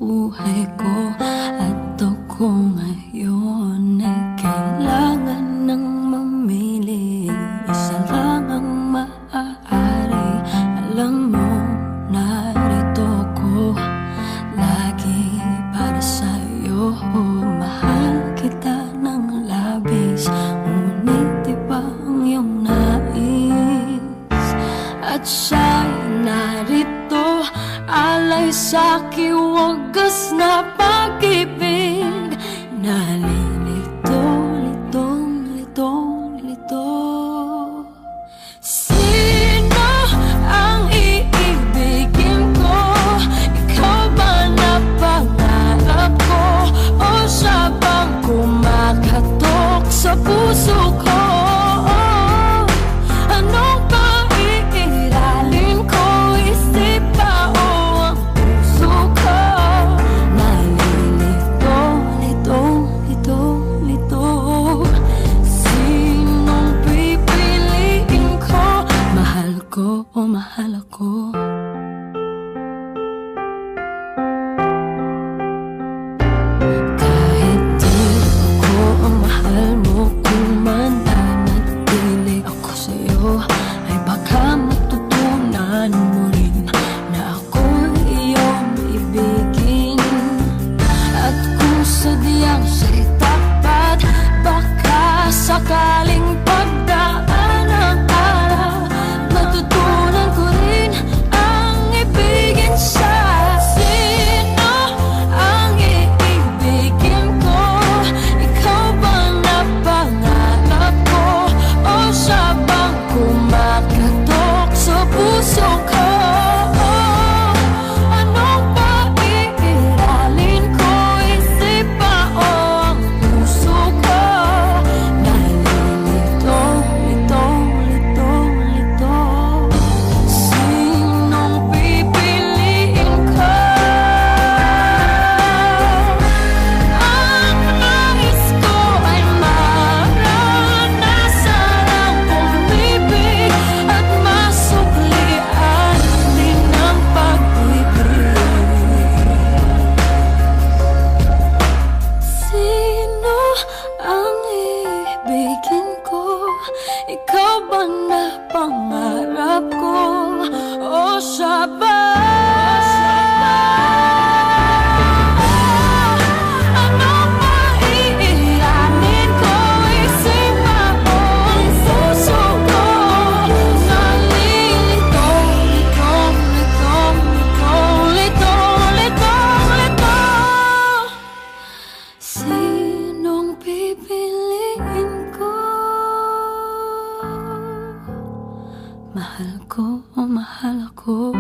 buhay ko. At ako ngayon ay kailangan ng mamili. Isa lang ang maaari. Alam mo, narito ko lagi para sa'yo. Mahal kita ng labis, ngunit iba ang iyong nais. At siya'y narito, alay sa'king wagas na pag-ibig. Nalilito, litong, litong, lito. Sino ang iibigin ko? Ikaw ba na pangarap ko? O siya bang kumakatok sa puso ko? Anong paiiralin ko? Isip ba o ang puso ko? Nalilito, litong, litong, lito. Sinong pipiliin ko? Mahal ko o mahal ako? Kahit di ako ang mahal mo, kung mananatili ako sa'yo, ay baka matutunan mo rin na ako iyong ibigin. At kung sadyang siya'y tapat, baka sakaling pagdaan ang araw, matutunan ko rin ang ibigin siya. Sino ang iibigin ko? Ikaw bang napangarap ko? O siya bang kumakatok sa puso ko? Anong paiiralin ko? Isip ba o ang puso ko? Nalilito, litong, litong, lito. Sinong pipiliin ko? Ang nais ko ay maranasan ang pumibig at masuklian din ang pag-ibig. Sino ang ibigin ko? Ikaw ba na pangarap ko? O siya ba? Anong maiiralin ko? Isip ba o ang puso ko? Nalilito, litong, litong, litong, litong, litong, lito. Sinong pipiliin ko? Mahal ko o mahal ako?